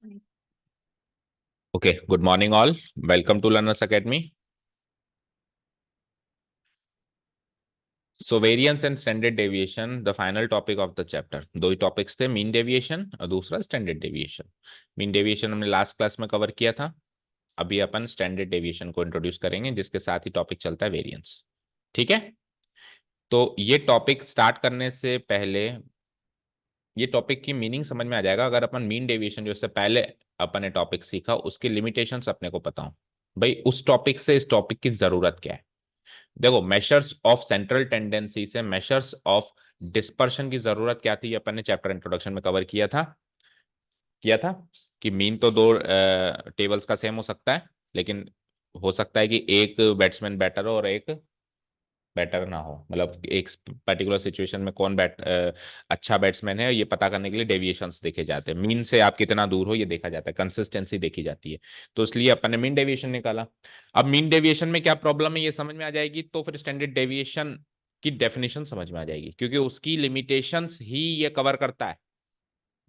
Okay, good morning all. Welcome to Learners Academy. So variance and standard deviation, the final topic of the chapter. दो ही topics थे, mean deviation और दूसरा standard deviation. Mean deviation हमने last class में cover किया था. अभी अपन standard deviation को इंट्रोड्यूस करेंगे, जिसके साथ ही टॉपिक चलता है वेरिएंस. ठीक है. तो ये टॉपिक स्टार्ट करने से पहले ये टॉपिक की मीनिंग समझ में आ जाएगा अगर अपन मीन डेविएशन जो इससे पहले अपन ने टॉपिक सीखा उसकी लिमिटेशंस अपने को पता हो. भाई उस टॉपिक से इस टॉपिक की जरूरत क्या है. देखो, मेजर्स ऑफ सेंट्रल टेंडेंसी से मेजर्स ऑफ डिस्पर्शन की जरूरत क्या थी, अपन ने चैप्टर इंट्रोडक्शन में कवर किया था कि मीन तो दो टेबल्स का सेम हो सकता है, लेकिन हो सकता है कि एक बैट्समैन बेटर हो और एक बेटर ना हो. मतलब एक पर्टिकुलर सिचुएशन में कौन अच्छा बैट्समैन है ये पता करने के लिए डेविएशंस देखे जाते हैं. मीन से आप कितना दूर हो ये देखा जाता है, कंसिस्टेंसी देखी जाती है. तो इसलिए अपन ने मीन डेविएशन निकाला. अब मीन डेविएशन में क्या प्रॉब्लम है ये समझ में आ जाएगी, तो फिर स्टैंडर्ड डेविएशन की डेफिनेशन समझ में आ जाएगी, क्योंकि उसकी लिमिटेशंस ही ये कवर करता है.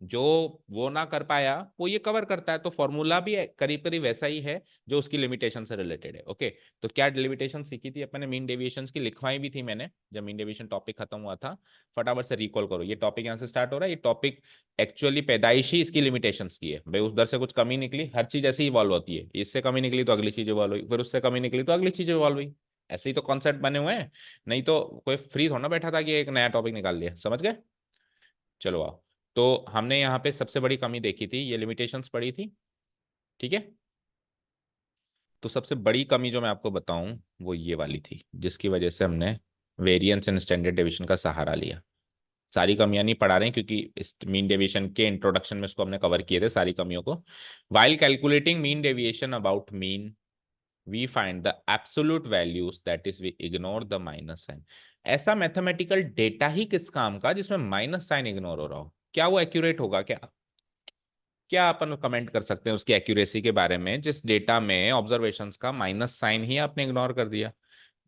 जो वो ना कर पाया वो ये कवर करता है. तो फॉर्मूला भी करीब करीब वैसा ही है जो उसकी लिमिटेशन से रिलेटेड है. ओके. तो क्या लिमिटेशन सीखी थी अपन ने, मीन डेविएशंस की लिखवाई भी थी मैंने जब मीन डेविएशन टॉपिक खत्म हुआ था. फटाफट से रिकॉल करो, ये टॉपिक यहाँ से स्टार्ट हो रहा है. ये टॉपिक एक्चुअली पैदाइश ही इसकी लिमिटेशंस की है. भाई उधर से कुछ कमी निकली, हर चीज ऐसे ही इवॉल्व होती है. इससे कमी निकली तो अगली चीज इवॉल्व हुई, फिर उससे कमी निकली तो अगली चीज इवॉल्व हुई. ऐसे ही तो कॉन्सेप्ट बने हुए हैं. नहीं तो कोई फ्री थोड़ा ना बैठा था कि एक नया टॉपिक निकाल लिया. समझ गए. चलो आओ. तो हमने यहाँ पे सबसे बड़ी कमी देखी थी, ये लिमिटेशंस पड़ी थी. ठीक है. तो सबसे बड़ी कमी जो मैं आपको बताऊं वो ये वाली थी, जिसकी वजह से हमने वेरिएंस एंड स्टैंडर्ड डेविएशन का सहारा लिया. सारी कमियां नहीं पढ़ा रहे हैं, क्योंकि इस मीन डेविएशन के इंट्रोडक्शन में इसको हमने कवर किए थे सारी कमियों को. While calculating mean deviation about mean we find the absolute values, that is we ignore the minus sign. ऐसा मैथमेटिकल डेटा ही किस काम का जिसमें माइनस साइन इग्नोर हो रहा हो. क्या वो एक्यूरेट होगा क्या? क्या अपन कमेंट कर सकते हैं उसकी एक्यूरेसी के बारे में जिस डेटा में ऑब्जर्वेशंस का माइनस साइन ही आपने इग्नोर कर दिया.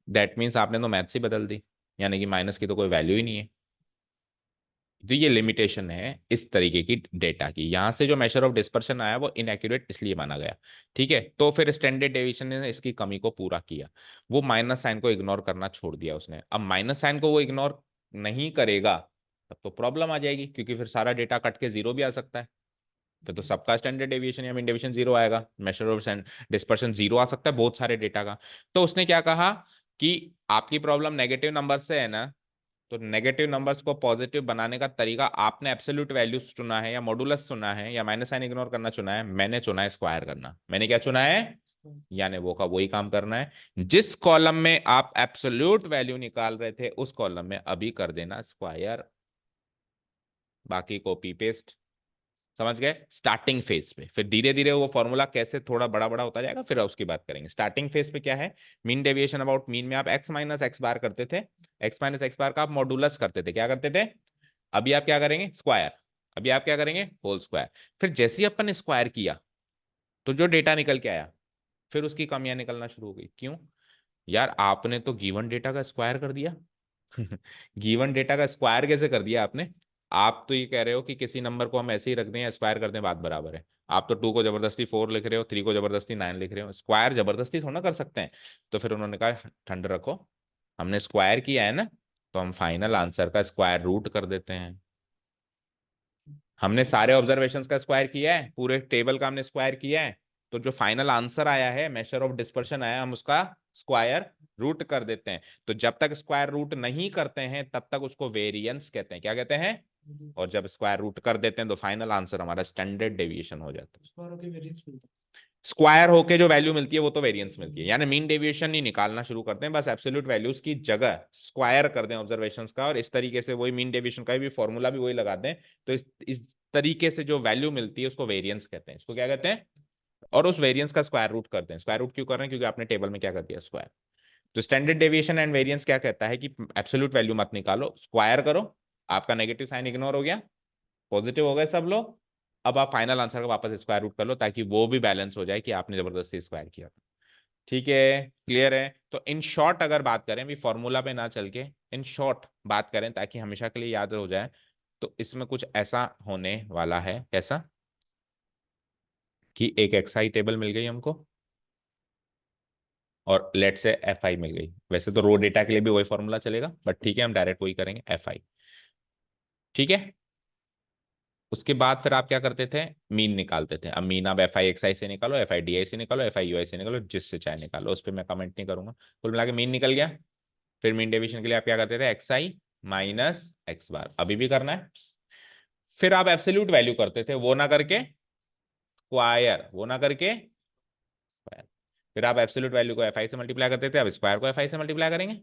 दैट मीन्स आपने तो मैथ्स ही बदल दी, यानी कि माइनस की तो कोई वैल्यू ही नहीं है. तो ये लिमिटेशन है इस तरीके की डेटा की. यहां से जो मेजर ऑफ डिस्पर्शन आया वो इनएक्यूरेट इसलिए माना गया. ठीक है. तो फिर स्टैंडर्ड डेविएशन ने इसकी कमी को पूरा किया. वो माइनस साइन को इग्नोर करना छोड़ दिया उसने. अब माइनस साइन को वो इग्नोर नहीं करेगा तब तो प्रॉब्लम आ जाएगी, क्योंकि फिर सारा डेटा कट के जीरो भी आ सकता है. तो सबका स्टैंडर्ड डेविएशन या मीन डेविएशन जीरो आएगा. मेजर ऑफ डिस्पर्शन जीरो आ सकता है बहुत सारे डेटा का. तो उसने क्या कहा कि आपकी प्रॉब्लम नेगेटिव नंबर से है ना, तो नेगेटिव नंबर्स को पॉजिटिव बनाने का तरीका आपने एब्सोल्यूट वैल्यूज चुना है या मॉडुलस चुना है या माइनस साइन इग्नोर करना चुना है. मैंने चुना है स्क्वायर करना. मैंने क्या चुना है? यानी वो का वही काम करना है. जिस कॉलम में आप एब्सोल्यूट वैल्यू निकाल रहे थे उस कॉलम में अभी कर देना स्क्वायर, बाकी कॉपी पेस्ट. समझ गए. स्टार्टिंग फेज पे फिर धीरे धीरे वो फॉर्मूला कैसे थोड़ा बड़ा बड़ा होता जाएगा फिर उसकी बात करेंगे. स्टार्टिंग फेज पे क्या है, मीन डेविएशन अबाउट मीन में आप एक्स माइनस एक्स बार करते थे. एक्स माइनस एक्स बार का आप मॉडुलस करते थे. क्या करते थे? अभी आप क्या करेंगे? स्क्वायर. अभी आप क्या करेंगे? Whole square. फिर जैसे ही अपन ने स्क्वायर किया तो जो डेटा निकल के आया फिर उसकी कमियां निकलना शुरू हो गई. क्यों? यार आपने तो गिवन डेटा का स्क्वायर कर दिया. गिवन डेटा का स्क्वायर कैसे कर दिया आपने? आप तो ये कह रहे हो कि किसी नंबर को हम ऐसे ही रख दें या स्क्वायर कर दें बात बराबर है. आप तो टू को जबरदस्ती फोर लिख रहे हो, थ्री को जबरदस्ती नाइन लिख रहे हो. स्क्वायर जबरदस्ती थोड़ा ना कर सकते हैं. तो फिर उन्होंने कहा ठंड रखो, हमने स्क्वायर किया है ना, तो हम फाइनल आंसर का स्क्वायर रूट कर देते हैं. हमने सारे ऑब्जर्वेशंस का स्क्वायर किया है, पूरे टेबल का हमने स्क्वायर किया है, तो जो फाइनल आंसर आया है मेजर ऑफ डिस्पर्शन आया, हम उसका स्क्वायर रूट कर देते हैं. तो जब तक स्क्वायर रूट नहीं करते हैं तब तक उसको वेरिएंस कहते हैं. क्या कहते हैं? और जब स्क्वायर रूट कर देते हैं तो फाइनल आंसर हमारा स्टैंडर्ड डेविएशन हो जाता है. स्क्वायर होके जो वैल्यू मिलती है वो तो वेरिएंस मिलती है. यानी मीन डेविएशन नहीं निकालना शुरू करते हैं, बस एब्सोल्यूट वैल्यूज की जगह स्क्वायर कर दें ऑब्जर्वेशंस का, और इस तरीके से वही मीन डेविएशन का भी फॉर्मूला भी वही लगा दें. तो इस तरीके से जो वैल्यू मिलती है उसको वेरिएंस कहते हैं. इसको क्या कहते हैं? और उस वेरिएंस का स्क्वायर रूट करते हैं. स्क्वायर रूट क्यों कर रहे हैं? क्योंकि आपने टेबल में क्या कर दिया? स्क्वायर. तो स्टैंडर्ड डेविएशन एंड वेरिएंस क्या कहता है कि एब्सोल्यूट वैल्यू मत निकालो, स्क्वायर करो. आपका नेगेटिव साइन इग्नोर हो गया, पॉजिटिव हो गए सब लोग. अब आप फाइनल आंसर का वापस स्क्वायर रूट कर लो ताकि वो भी बैलेंस हो जाए कि आपने जबरदस्ती स्क्वायर किया था. ठीक है. क्लियर है. तो इन शॉर्ट अगर बात करें, भी फॉर्मूला पे ना चल के इन शॉर्ट बात करें ताकि हमेशा के लिए याद हो जाए, तो इसमें कुछ ऐसा होने वाला है. कैसा? कि एक एक्सआई टेबल मिल गई हमको और लेट से एफ आई मिल गई। वैसे तो रो डेटा के लिए भी वही फॉर्मूला चलेगा, बट ठीक है हम डायरेक्ट वही करेंगे, एफ आई। ठीक है। उसके बाद फिर आप क्या करते थे, मीन निकालते थे। अब मीन आप एफ आई एक्स आई से निकालो, एफ आई डी आई से निकालो, एफ आई यू आई से निकालो, जिससे चाहे निकालो, उस पर मैं कमेंट नहीं करूंगा। कुल मिला के मीन निकल गया। फिर मीन डेविएशन के लिए आप क्या करते थे, एक्स आई माइनस एक्स बार, अभी भी करना है। फिर आप एब्सोल्यूट वैल्यू करते थे, वो ना करके स्क्वायर, वो ना करके स्क्वायर। फिर आप एब्सोल्यूट वैल्यू को एफ आई से मल्टीप्लाई करते थे, अब स्क्वायर को एफ आई से मल्टीप्लाई करेंगे।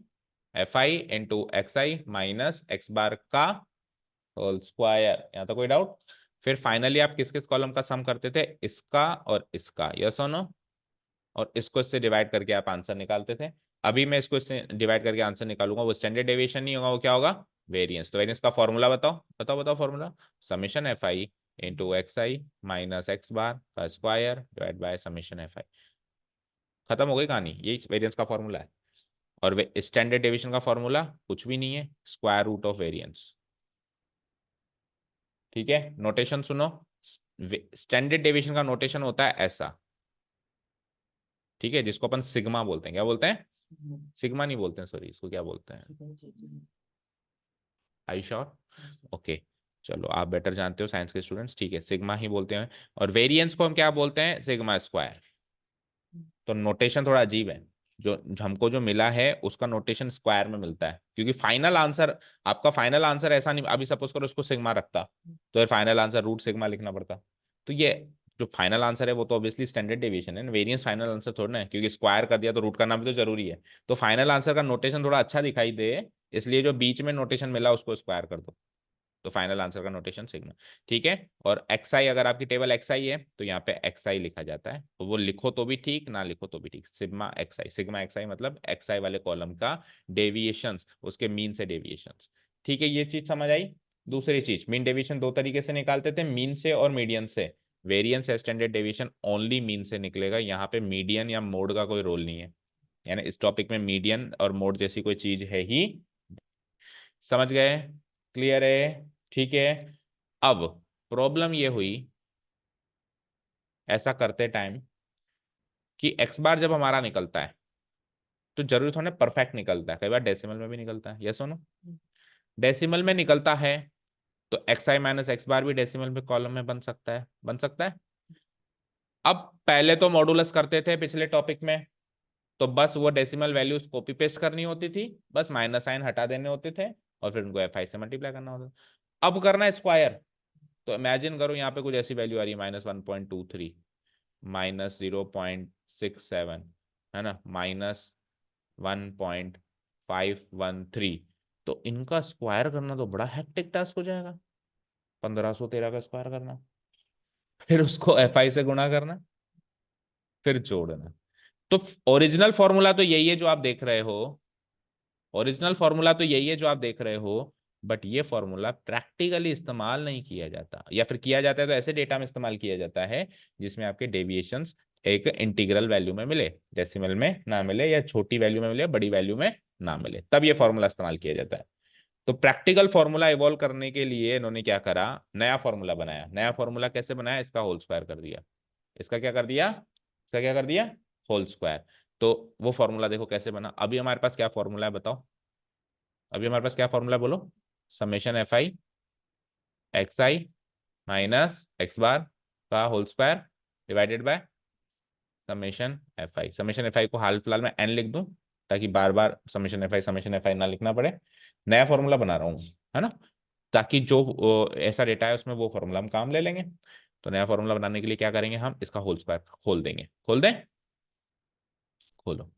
F I into X I minus x bar का होल स्क्वायर। यहाँ तो कोई डाउट। फिर फाइनली आप किस किस कॉलम का सम करते थे, इसका और इसका, यस और नो, और इसको इससे डिवाइड करके आप आंसर निकालते थे। अभी मैं इसको इससे डिवाइड करके आंसर निकालूंगा, वो स्टैंडर्ड डेविएशन नहीं होगा, वो क्या होगा, वेरिएंस। तो वेरिएंस का फॉर्मूला बताओ, बताओ बताओ formula. Summation F I into X I minus x bar का square divide by summation F I. खत्म हो गई कहानी, यही वेरिएंस का फॉर्मूला है। और स्टैंडर्ड डेविएशन का फॉर्मूला कुछ भी नहीं है, स्क्वायर रूट ऑफ वेरिएंस। ठीक है, नोटेशन सुनो। स्टैंडर्ड डेविएशन का नोटेशन होता है ऐसा, ठीक है, जिसको अपन सिग्मा बोलते हैं। क्या बोलते हैं, सिग्मा नहीं बोलते हैं, सॉरी, इसको क्या बोलते हैं, आई श्योर, ओके। चलो आप बेटर जानते हो साइंस के स्टूडेंट्स, ठीक है, सिग्मा ही बोलते हैं। और वेरिएंस को हम क्या बोलते हैं, सिग्मा स्क्वायर। तो नोटेशन थोड़ा अजीब है, जो हमको जो मिला है उसका नोटेशन स्क्वायर में मिलता है, क्योंकि फाइनल आंसर, आपका फाइनल आंसर ऐसा नहीं, अभी सपोज करो उसको सिग्मा रखता तो फिर फाइनल आंसर रूट सिग्मा लिखना पड़ता। तो ये जो फाइनल आंसर है वो तो ऑब्वियसली स्टैंडर्ड डेविएशन है, वेरिएंस फाइनल आंसर थोड़ा ना है, क्योंकि स्क्वायर कर दिया तो रूट करना भी तो जरूरी है। तो फाइनल आंसर का नोटेशन थोड़ा अच्छा दिखाई दे, इसलिए जो बीच में नोटेशन मिला उसको स्क्वायर कर दो, तो फाइनल आंसर का नोटेशन सिग्मा। ठीक है। और एक्स आई, अगर आपकी टेबल एक्स आई है तो यहाँ पे एक्स आई लिखा जाता है, तो वो लिखो तो भी ठीक, ना लिखो तो भी ठीक, सिग्मा एक्स आई। सिग्मा एक्स आई मतलब एक्स आई वाले कॉलम का डेविएशंस, उसके मीन से डेविएशंस। ठीक है, ये चीज समझ आई। दूसरी चीज, मीन डेविएशन दो तरीके से निकालते थे, मीन से और मीडियन से। वेरिएंस या स्टैंडर्ड डेविएशन ओनली मीन से निकलेगा, यहाँ पे मीडियन या मोड का कोई रोल नहीं है। यानी इस टॉपिक में मीडियन और मोड जैसी कोई चीज है ही। समझ गए, क्लियर है, ठीक है। अब प्रॉब्लम ये हुई ऐसा करते टाइम कि एक्स बार जब हमारा निकलता है तो जरूरी थोड़ा परफेक्ट निकलता है, कई बार डेसिमल में भी निकलता है, यस सुनो। डेसिमल में निकलता है तो एक्स आई माइनस एक्स बार भी डेसिमल में कॉलम में बन सकता है, बन सकता है। अब पहले तो मॉडुलस करते थे पिछले टॉपिक में, तो बस वो डेसिमल वैल्यूज कॉपी पेस्ट करनी होती थी, बस माइनस साइन हटा देने होते थे और फिर उनको एफ आई से मल्टीप्लाई करना होता था। अब करना है स्क्वायर, तो इमेजिन करो यहाँ पे कुछ ऐसी वैल्यू आ रही है, -1.23, -0.67, है ना, -1.513। तो इनका स्क्वायर करना तो बड़ा हेक्टिक टास्क हो जाएगा, 1513 का स्क्वायर करना, फिर उसको एफ आई से गुणा करना, फिर जोड़ना। तो ओरिजिनल फॉर्मूला तो यही है जो आप देख रहे हो, ओरिजिनल फॉर्मूला तो यही है जो आप देख रहे हो। बट ये फॉर्मूला प्रैक्टिकली इस्तेमाल नहीं किया जाता, या फिर किया जाता है तो ऐसे डेटा में इस्तेमाल किया जाता है जिसमें आपके डेविएशंस एक इंटीग्रल वैल्यू में मिले, डेसिमल में ना मिले, या छोटी वैल्यू में मिले, बड़ी वैल्यू में ना मिले, तब ये फॉर्मूला इस्तेमाल किया जाता है। तो प्रैक्टिकल फॉर्मूला इवॉल्व करने के लिए इन्होंने क्या करा, नया फॉर्मूला बनाया। नया फॉर्मूला कैसे बनाया, इसका होल स्क्वायर कर दिया, इसका क्या कर दिया, इसका क्या कर दिया, होल स्क्वायर। तो वो फॉर्मूला देखो कैसे बना। अभी हमारे पास क्या फॉर्मूला है बताओ, अभी हमारे पास क्या फॉर्मूला है बोलो, summation F I x I minus x bar का whole square divided by summation F I. Summation F I को हाल फिलहाल में एन लिख दूं, ताकि बार बार समेशन एफ आई ना लिखना पड़े। नया फॉर्मूला बना रहा हूँ, है ना, ताकि जो ऐसा डेटा है उसमें वो फॉर्मूला हम काम ले लेंगे। तो नया फॉर्मूला बनाने के लिए क्या करेंगे, हम इसका होल स्क्वायर खोल देंगे, खोल दें, खोलो।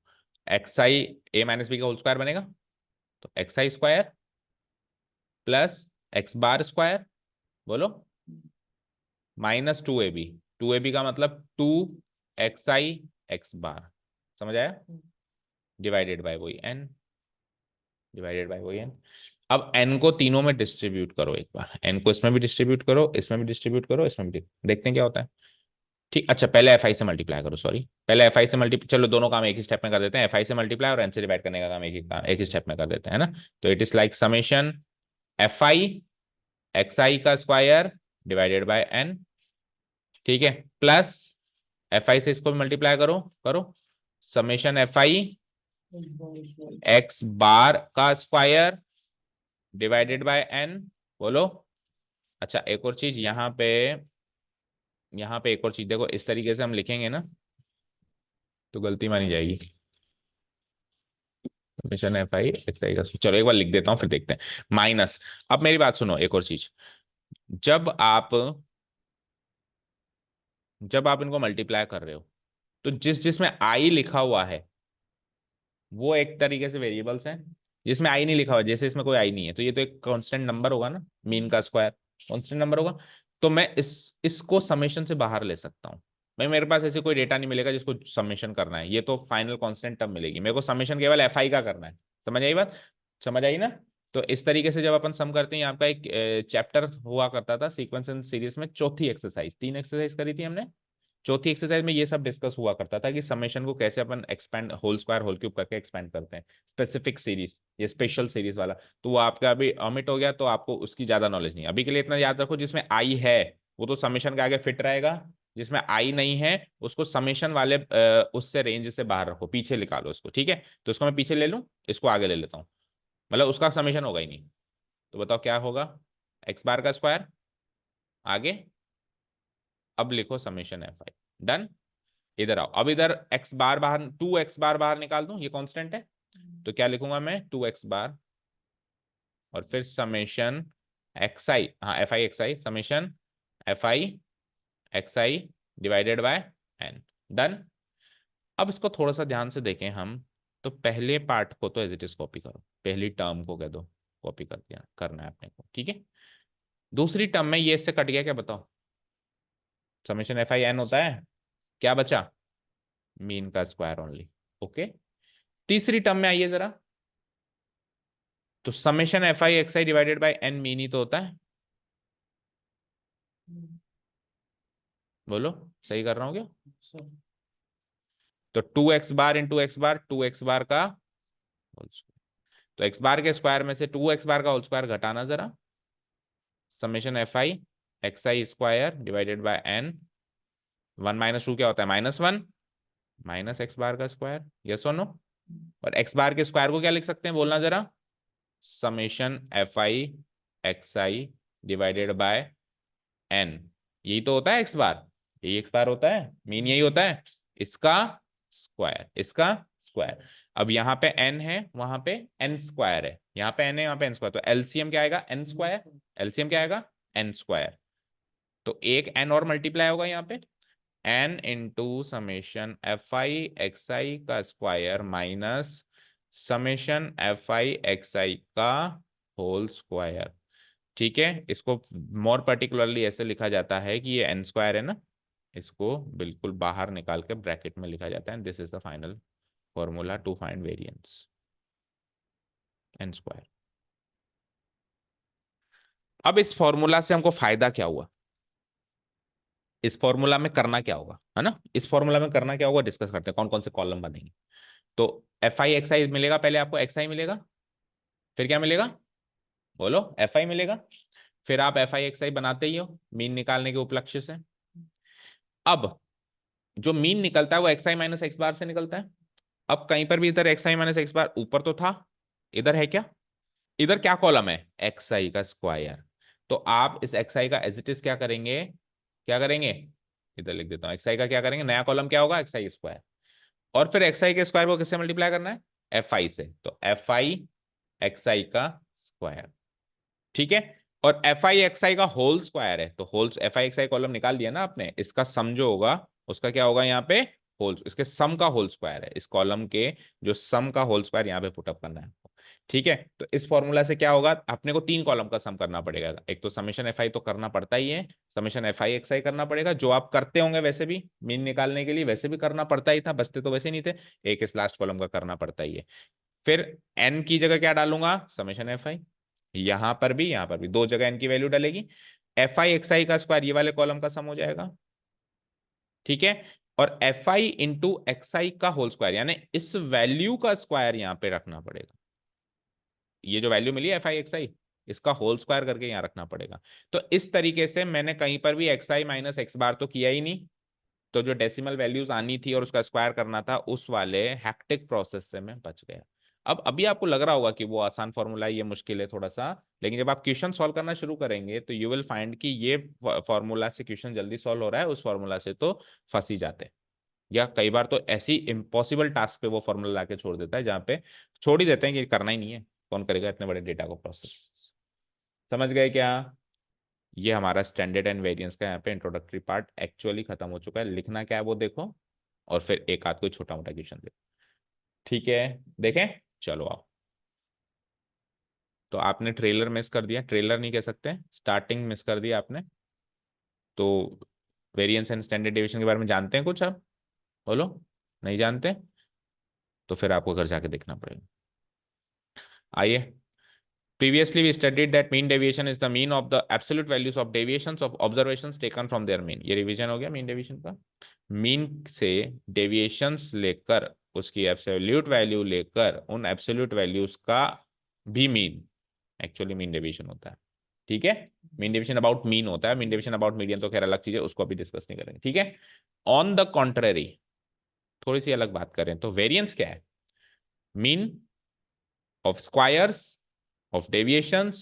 एक्स आई ए माइनस बी का होल स्क्वायर बनेगा, तो एक्स आई square plus x bar square, बोलो, -2ab। 2ab का मतलब 2xi एक्स बार, समझ आया, डिवाइडेड बाय वही n, डिवाइडेड बाय वही n। अब n को तीनों में डिस्ट्रीब्यूट करो, एक बार n को इसमें भी डिस्ट्रीब्यूट करो, इसमें भी डिस्ट्रीब्यूट करो, इसमें भी, देखते हैं क्या होता है। ठीक, अच्छा पहले एफ आई से मल्टीप्लाई करो, सॉरी, पहले एफ आई से मल्टीप्लाई, चलो दोनों काम एक ही स्टेप में कर देते हैं, एफ आई से मल्टीप्लाई और एन से डिवाइड करने का काम एक ही स्टेप में कर देते हैं, है ना। तो it is like summation F I x I का स्क्वायर डिवाइडेड बाय एन, ठीक है, प्लस एफ आई से इसको भी मल्टीप्लाई करो करो, summation F I x bar का स्क्वायर डिवाइडेड बाय एन। बोलो। अच्छा एक और चीज यहाँ पे एक और चीज देखो, इस तरीके से हम लिखेंगे ना तो गलती मानी जाएगी। Summation F I x I का, चलो एक बार लिख देता हूँ फिर देखते हैं। माइनस, अब मेरी बात सुनो, एक और चीज, जब आप जब आप इनको मल्टीप्लाई कर रहे हो तो जिसमें आई लिखा हुआ है वो एक तरीके से वेरिएबल्स हैं। जिसमें आई नहीं लिखा हुआ, जैसे इसमें कोई आई नहीं है, तो ये तो एक कांस्टेंट नंबर होगा ना, मीन का स्क्वायर कांस्टेंट नंबर होगा। तो मैं इसको समेशन से बाहर ले सकता हूँ। मैं, मेरे पास ऐसे कोई डेटा नहीं मिलेगा जिसको समेशन करना है, ये तो फाइनल कांस्टेंट टर्म मिलेगी मेरे को, समेशन केवल एफ आई का करना है। समझ आई बात? समझ आई ना? तो इस तरीके से जब अपन सम करते हैं, यहाँ का एक चैप्टर हुआ करता था सीक्वेंस एंड सीरीज में, चौथी एक्सरसाइज, 3 एक्सरसाइज करी थी हमने। चौथी एक्सरसाइज में ये सब डिस्कस हुआ करता था कि समेशन को कैसे अपन expand, whole square whole cube करके एक्सपेंड करते हैं, स्पेसिफिक सीरीज, ये स्पेशल सीरीज वाला। तो वो आपका अभी ऑमिट हो गया, तो आपको उसकी ज्यादा नॉलेज नहीं है अभी के लिए। इतना याद रखो, जिसमें आई है वो तो समेशन के आगे फिट रहेगा, जिसमें आई नहीं है उसको समेशन वाले उससे रेंज से बाहर रखो, पीछे निकालो उसको, ठीक है? तो इसको मैं पीछे ले लूँ, इसको आगे ले लेता हूँ, मतलब उसका समेशन होगा ही नहीं। तो बताओ क्या होगा? एक्स बार का स्क्वायर आगे, अब लिखो समेशन एफ आई। डन। इधर आओ, अब इधर एक्स बार बाहर, 2x बार बाहर निकाल दूं, ये कांस्टेंट है, तो क्या लिखूंगा मैं? 2x बार, और फिर समेशन एक्स आई, हाँ f I x i, summation F I x i divided by n. Done. अब इसको थोड़ा सा ध्यान से देखें हम, तो पहले पार्ट को तो एज इट इज कॉपी करो, पहली टर्म को कह दो कॉपी कर दिया, करना है अपने को, ठीक है? दूसरी टर्म में ये इससे कट गया, क्या बताओ? समेशन एफ आई एन होता है, क्या बचा? मीन का स्क्वायर ओनली। ओके, तीसरी टर्म में आइए जरा, तो summation F I x i divided by n mean ही तो होता है। बोलो, सही कर रहा हूँ क्या? तो 2x बार इंटू एक्स बार, 2x बार का होल स्क्वायर, तो एक्स बार के स्क्वायर में से 2x बार का होल स्क्वायर घटाना जरा, summation F I x I square divided by n, 1 - 2 क्या होता है? -1, माइनस एक्स बार का स्क्वायर, यस और नो? और एक्स बार के स्क्वायर को क्या लिख सकते हैं, बोलना जरा? Summation F I x i divided by n. यही तो होता है एक्स बार, यही एक्स बार होता है, मीन यही होता है, इसका स्क्वायर, इसका स्क्वायर। अब यहाँ पे एन है, वहां पे एन स्क्वायर है, यहाँ पे एन है, यहाँ पे एन स्क्वायर, तो एलसीएम क्या आएगा? N square. एलसीएम क्या आएगा? N square. तो एक एन और मल्टीप्लाई होगा यहाँ पे, N into summation F I x I का square minus summation F I x I का होल स्क्वायर। ठीक है, इसको मोर पर्टिकुलरली ऐसे लिखा जाता है कि ये एन स्क्वायर है ना, इसको बिल्कुल बाहर निकाल के ब्रैकेट में लिखा जाता है, this is the final formula to find variance, n square. अब इस फॉर्मूला से हमको फायदा क्या हुआ, इस फॉर्मूला में करना क्या होगा, है ना? इस फॉर्मूला में करना क्या होगा डिस्कस करते हैं, कौन कौन से कॉलम बनेंगे। तो एफ आई एक्स आई मिलेगा, पहले आपको एक्स आई मिलेगा, फिर क्या मिलेगा? बोलो, एफ आई मिलेगा। फिर आप एफ आई एक्स आई बनाते ही हो मीन निकालने के उपलक्ष्य से। अब जो मीन निकलता है वो एक्स आई माइनस एक्स बार से निकलता है। अब कहीं पर भी इधर एक्स आई माइनस एक्स बार ऊपर तो था, इधर है क्या? इधर क्या कॉलम है? एक्स आई का स्क्वायर। तो आप इस एक्स आई का एज इट इज क्या करेंगे, क्या करेंगे? इधर लिख देता हूँ, एक्स आई का क्या करेंगे, नया कॉलम क्या होगा? एक्स आई स्क्वायर। और फिर एक्स आई के स्क्वायर को किससे मल्टीप्लाई करना है? एफ आई से, तो एफ आई एक्स आई का स्क्वायर। ठीक है, और एफ आई एक्स आई का होल स्क्वायर है, तो होल एफ आई एक्स आई कॉलम निकाल दिया ना आपने, इसका सम जो होगा उसका क्या होगा यहाँ पे? होल, इसके सम का होल स्क्वायर है, इस कॉलम के जो सम का होल स्क्वायर यहाँ पे पुटअप करना है आपको। ठीक है, तो इस फॉर्मूला से क्या होगा, अपने को 3 कॉलम का सम करना पड़ेगा। एक तो समेशन एफ आई तो करना पड़ता ही है, समेशन एफ आई एक्स आई करना पड़ेगा, जो आप करते होंगे वैसे भी मीन निकालने के लिए, वैसे भी करना पड़ता ही था, बचते तो वैसे नहीं थे। एक इस लास्ट कॉलम का करना पड़ता ही है। फिर एन की जगह क्या डालूंगा? Summation F I. यहां पर भी, यहां पर भी 2 जगह एन की वैल्यू डालेगी, एफ आई एक्स आई का स्क्वायर ये वाले कॉलम का सम हो जाएगा। ठीक है, और F I into X I का होल स्क्वायर, यानी इस वैल्यू का स्क्वायर यहां पे रखना पड़ेगा। ये जो वैल्यू मिली एफ आई एक्स आई, इसका होल स्क्वायर करके यहां रखना पड़ेगा। तो इस तरीके से मैंने कहीं पर भी एक्स आई माइनस एक्स बार तो किया ही नहीं, तो जो डेसिमल वैल्यूज आनी थी और उसका स्क्वायर करना था, उस वाले हैक्टिक प्रोसेस से मैं बच गया। अब अभी आपको लग रहा होगा कि वो आसान फॉर्मूला है, ये मुश्किल है थोड़ा सा, लेकिन जब आप क्वेश्चन सॉल्व करना शुरू करेंगे तो यू विल फाइंड कि ये फॉर्मूला से क्वेश्चन जल्दी सॉल्व हो रहा है, उस फॉर्मूला से तो फंस ही जाते हैं। या कई बार तो ऐसी इम्पॉसिबल टास्क पे वो फॉर्मूला लाके छोड़ देता है जहां पे छोड़ ही देते हैं कि करना ही नहीं है, कौन करेगा इतने बड़े डेटा को प्रोसेस। समझ गए क्या? ये हमारा स्टैंडर्ड एंड वेरिएंस का यहाँ पे इंट्रोडक्टरी पार्ट एक्चुअली खत्म हो चुका है। लिखना क्या है वो देखो, और फिर एक आध कोई छोटा मोटा क्वेश्चन देखो। ठीक है, देखें, चलो आओ। तो आपने ट्रेलर मिस कर दिया, ट्रेलर नहीं कह सकते, स्टार्टिंग मिस कर दिया आपने। तो वेरिएंस एंड स्टैंडर्ड डेविएशन के बारे में जानते हैं कुछ आप? बोलो, नहीं जानते? तो फिर आपको घर जाके देखना पड़ेगा। आइए, previously we studied that mean deviation is the mean of the absolute values of deviations of observations taken from their mean। ये रिवीजन हो गया मीन डेविएशन का। मीन से डेविएशंस लेकर उसकी एब्सोल्यूट वैल्यू लेकर उन एब्सोल्यूट वैल्यूज का भी मीन एक्चुअली मीन डेविएशन होता है। ठीक है, मीन डेविएशन अबाउट मीन होता है, मीन डेविएशन अबाउट मीडियन तो खैर अलग चीज है, उसको अभी डिस्कस नहीं करेंगे। ठीक है, ऑन द कॉन्ट्ररी थोड़ी सी अलग बात करें तो वेरिएंस क्या है? Mean of squares of deviations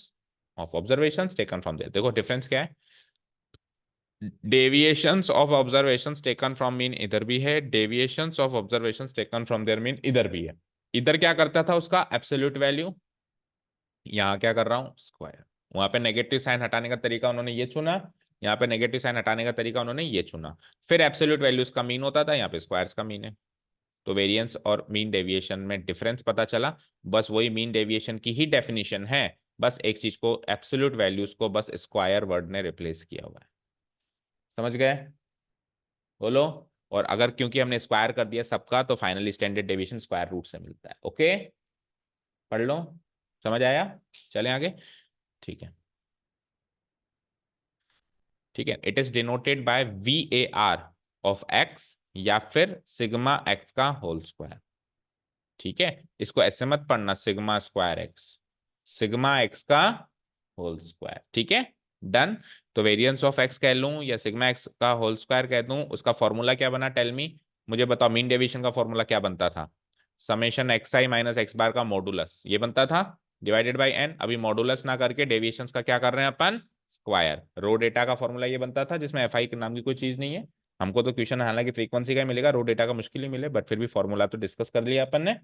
of observations taken from there. देखो डिफरेंस क्या है, deviations of observations taken from mean इधर भी है, deviations of observations taken from their mean इधर भी है। इधर क्या करता था उसका एब्सोल्यूट वैल्यू, यहाँ क्या कर रहा हूँ स्क्वायर। वहां पे नेगेटिव साइन हटाने का तरीका उन्होंने ये चुना, यहाँ पे नेगेटिव साइन हटाने का तरीका उन्होंने ये चुना। फिर एब्सोल्यूट वैल्यूज का मीन होता था, यहाँ पे स्क्वायर्स का मीन है। तो वेरिएंस और मीन डेविएशन में डिफरेंस पता चला। बस वही मीन डेविएशन की ही डेफिनेशन है, बस एक चीज को एब्सोल्यूट वैल्यूज को बस स्क्वायर वर्ड ने रिप्लेस किया हुआ है। समझ गए? बोलो। और अगर क्योंकि हमने स्क्वायर कर दिया सबका, तो finally standard deviation square root से मिलता है। ओके, पढ़ लो, समझ आया? चलें आगे। ठीक है, ठीक है, it is denoted by VAR of x या फिर सिग्मा एक्स का होल स्क्वायर। ठीक है, इसको ऐसे मत पढ़ना sigma square x, sigma x का होल स्क्वायर। ठीक है, डन। तो वेरिएंस ऑफ एक्स कह लूं या सिग्मा एक्स का होल स्क्वायर कह दूं, उसका फॉर्मूला क्या बना? टेल मी, मुझे बताओ। मीन डेविएशन का फॉर्मूला क्या बनता था? Summation x I minus x bar का मॉडुलस, ये बनता था, डिवाइडेड बाई एन। अभी मॉडुलस ना करके डेविएशंस का क्या कर रहे हैं अपन? स्क्वायर। रो डेटा का फॉर्मूला ये बनता था, जिसमें एफ आई के नाम की कोई चीज नहीं है। हमको तो क्वेश्चन हालांकि फ्रीक्वेंसी का ही मिलेगा, रो डेटा का मुश्किल ही मिले, बट फिर भी फॉर्मूला तो डिस्कस कर लिया अपन ने।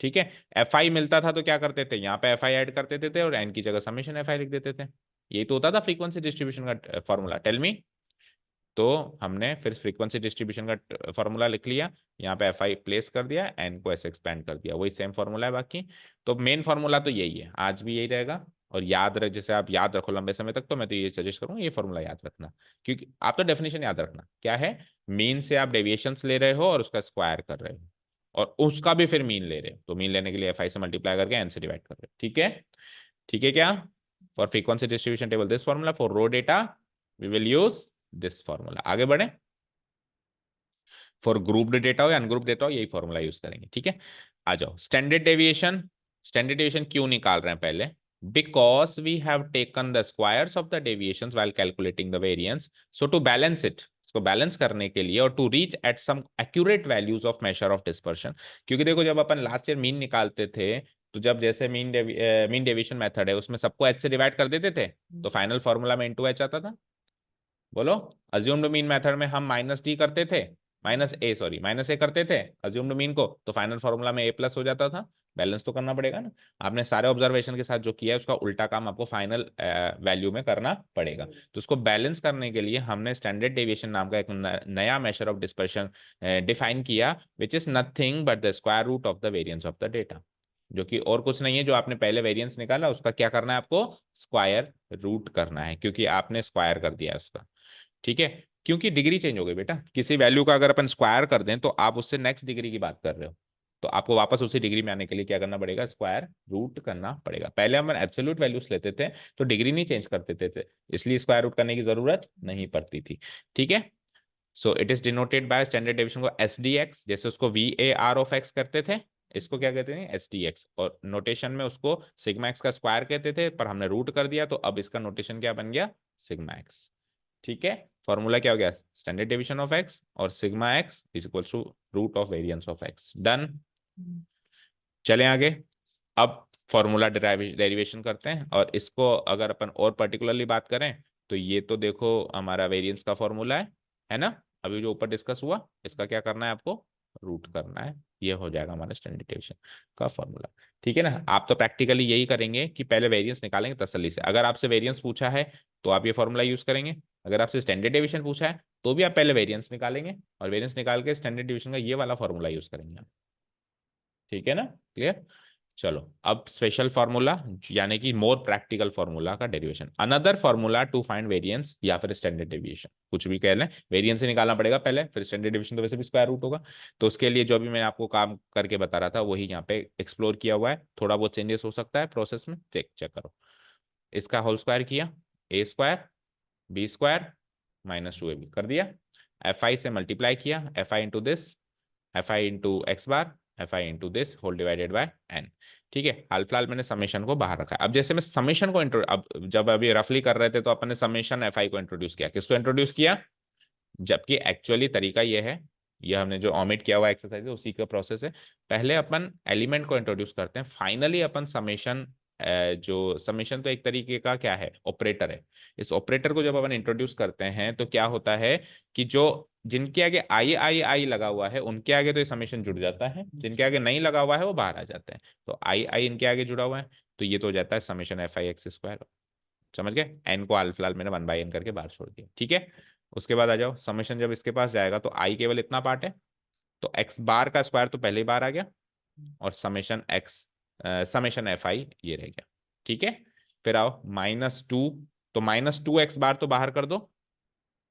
ठीक है, एफ आई मिलता था तो क्या करते थे, यहाँ पे एफ आई ऐड कर देते थे और एन की जगह समेशन एफ आई लिख देते थे। यही तो होता था फ्रीक्वेंसी डिस्ट्रीब्यूशन का फॉर्मूला। Tell me. तो हमने फिर फ्रीक्वेंसी डिस्ट्रीब्यूशन का फॉर्मूला लिख लिया, यहाँ पे एफ आई प्लेस कर दिया, एन को ऐसे एक्सपेंड कर दिया, वही सेम फॉर्मूला है बाकी। तो मेन फॉर्मूला तो यही है, आज भी यही रहेगा। और याद रख, जैसे आप याद रखो लंबे समय तक, तो मैं तो ये सजेस्ट करूंगा ये फॉर्मूला याद रखना, क्योंकि आप तो डेफिनेशन याद रखना क्या है। मीन से आप डेविएशंस ले रहे हो और उसका स्क्वायर कर रहे हो, और उसका भी फिर मीन ले रहे हो, तो मीन लेने के लिए एफ आई से मल्टीप्लाई करके एन से डिवाइड कर रहे हो। ठीक है, ठीक है क्या? For frequency distribution table this formula, for raw data we will use this formula. आगे बढ़े, फॉर ग्रुप्ड डेटा हो या अनग्रुप्ड डेटा हो यही फॉर्मूला यूज करेंगे। ठीक है, आ जाओ स्टैंडर्ड डेविएशन। स्टैंडर्ड डेविएशन क्यों निकाल रहे हैं पहले? Because we have taken the squares of the deviations while calculating the variance, so to balance it, इसको बैलेंस करने के लिए, और to reach at some accurate values of measure of dispersion. क्योंकि देखो जब अपन लास्ट ईयर मीन निकालते थे, तो जब जैसे मीन डेविएशन मेथड है उसमें सबको एच से डिवाइड कर देते थे, तो फाइनल फॉर्मूला में इनटू एच आता था। बोलो, अज्यूम्ड मीन मेथड में हम माइनस डी करते थे, माइनस ए करते थे अज्यूम्ड मीन को, तो फाइनल फॉर्मूला में ए प्लस हो जाता था। बैलेंस तो करना पड़ेगा ना, आपने सारे ऑब्जर्वेशन के साथ जो किया है उसका उल्टा काम आपको फाइनल वैल्यू में करना पड़ेगा। तो उसको बैलेंस करने के लिए हमने स्टैंडर्ड डेविएशन नाम का एक नया मेजर ऑफ डिस्पर्शन डिफाइन किया, which is nothing but the square root of the variance of the data, जो कि और कुछ नहीं है। जो आपने पहले वेरिएंस निकाला उसका क्या करना है आपको? स्क्वायर रूट करना है, क्योंकि आपने स्क्वायर कर दिया है उसका। ठीक है, क्योंकि डिग्री चेंज हो गई बेटा, किसी वैल्यू का अगर अपन स्क्वायर कर दें तो आप उससे नेक्स्ट डिग्री की बात कर रहे हो, तो आपको वापस उसी डिग्री में आने के लिए क्या करना पड़ेगा? स्क्वायर रूट करना पड़ेगा। पहले हम एब्सोल्यूट वैल्यूज लेते थे तो डिग्री नहीं चेंज करते थे, इसलिए स्क्वायर रूट करने की जरूरत नहीं पड़ती थी। ठीक है, so it is denoted by standard deviation को एस डी एक्स, जैसे उसको VAR ऑफ एक्स करते थे, इसको क्या कहते हैं? SDX। और नोटेशन में उसको सिग्मा एक्स का स्क्वायर कहते थे, पर हमने रूट कर दिया, तो अब इसका नोटेशन क्या बन गया? Sigma x. ठीक है, फॉर्मूला क्या हो गया, स्टैंडर्ड डेविएशन ऑफ एक्स और sigma x is equal to root of variance of x. Done. चलें आगे। अब फॉर्मूला डेरिवेशन करते हैं, और इसको अगर अपन और पर्टिकुलरली बात करें तो ये तो देखो हमारा वेरिएंस का फॉर्मूला है ना, अभी जो ऊपर डिस्कस हुआ, इसका क्या करना है आपको, रूट करना है। ये हो जाएगा हमारा स्टैंडर्ड डेविएशन का फॉर्मूला। ठीक है ना, आप तो प्रैक्टिकली यही करेंगे कि पहले वेरिएंस निकालेंगे तसल्ली से। अगर आपसे वेरिएंस पूछा है तो आप ये फॉर्मूला यूज करेंगे, अगर आपसे स्टैंडर्ड डेविएशन पूछा है तो भी आप पहले वेरिएंस निकालेंगे, और वेरिएंस निकाल के स्टैंडर्ड डेविएशन का ये वाला फॉर्मूला यूज करेंगे आप। ठीक है ना, क्लियर। चलो अब स्पेशल फार्मूला, यानी कि मोर प्रैक्टिकल फार्मूला का derivation, another formula to find variance या फिर स्टैंडर्ड डेविएशन, कुछ भी कह लें, वेरिएंस से निकालना पड़ेगा पहले, फिर स्टैंडर्ड डेविएशन तो वैसे भी स्क्वायर रूट होगा। तो उसके लिए जो भी मैंने आपको काम करके बता रहा था वही यहाँ पे एक्सप्लोर किया हुआ है, थोड़ा बहुत चेंजेस हो सकता है प्रोसेस में, चेक चेक करो। इसका होल स्क्वायर किया, A square B square minus 2ab कर दिया, एफ आई से मल्टीप्लाई किया, F I into this, F I into X bar, F I into this whole divided by N. ठीक है, हाल फिलहाल मैंने समेशन को बाहर रखा है। अब जैसे मैं समेशन को अब जब अभी रफली कर रहे थे तो अपन ने समेशन एफ आई को इंट्रोड्यूस किया, किसको इंट्रोड्यूस किया, जबकि एक्चुअली तरीका ये है, ये हमने जो ऑमिट किया हुआ एक्सरसाइज है उसी का प्रोसेस है। पहले अपन एलिमेंट को इंट्रोड्यूस करते हैं, फाइनली अपन समेशन, जो समेशन तो एक तरीके का क्या है, ऑपरेटर है। इस ऑपरेटर को जब अपन इंट्रोड्यूस करते हैं तो क्या होता है कि जो जिनके आगे आई आई आई लगा हुआ है उनके आगे तो ये समेशन जुड़ जाता है, जिनके आगे नहीं लगा हुआ है वो बाहर आ जाते हैं। तो आई आई इनके आगे जुड़ा हुआ है, तो ये तो हो जाता है summation F I x square. समझ गए, एन को हाल फिलहाल मैंने 1/n करके बाहर छोड़ दिया। ठीक है, उसके बाद आ जाओ, समेशन जब इसके पास जाएगा तो आई केवल इतना पार्ट है, तो एक्स बार का स्क्वायर तो पहले ही बार आ गया, और summation x, summation F I ये रह गया। ठीक है, फिर आओ -2, तो -2x बार तो बाहर कर दो,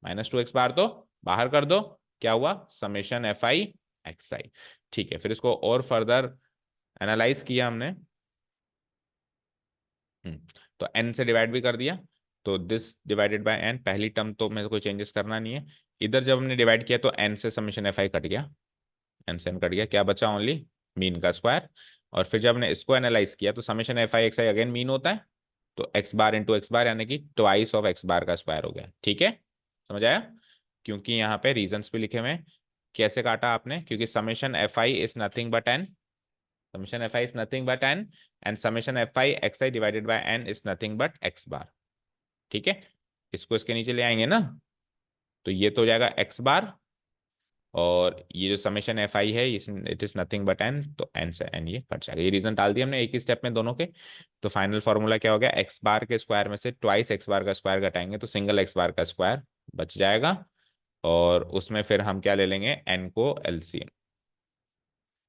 -2x बार तो बाहर कर दो, क्या हुआ, समेशन एफ आई एक्स आई। ठीक है, फिर इसको और फर्दर एनालाइज किया हमने। हम्म, तो n से डिवाइड भी कर दिया, तो दिस डिवाइडेड बाय n, पहली टर्म तो मेरे को कोई चेंजेस करना नहीं है। इधर जब हमने डिवाइड किया तो n से समेशन एफ आई कट गया, n से n कट गया, क्या बचा, ओनली मीन का स्क्वायर। और फिर जब हमने इसको एनालाइज किया तो summation F I x I again mean होता है, तो एक्स बार इंटू एक्स बार यानी कि ट्वाइस ऑफ एक्स बार का स्क्वायर हो गया। ठीक है, समझ आया, क्योंकि यहाँ पे रीजंस भी लिखे हुए हैं। कैसे काटा आपने, क्योंकि summation F i is nothing but n, summation fi is nothing but n, and summation fi xi divided by n is nothing but x बार। ठीक है, इसको इसके नीचे ले आएंगे ना, तो ये तो हो जाएगा x बार, और ये जो समेशन एफ आई है it is nothing but n, तो एन से एन ये कट जाएगा। ये रीजन डाल दिया हमने एक ही स्टेप में दोनों के। तो फाइनल फॉर्मूला क्या हो गया, एक्स बार के स्क्वायर में से ट्वाइस एक्स बार का स्क्वायर घटाएंगे तो सिंगल एक्स बार का स्क्वायर बच जाएगा, और उसमें फिर हम क्या ले लेंगे, एन को एलसीएम,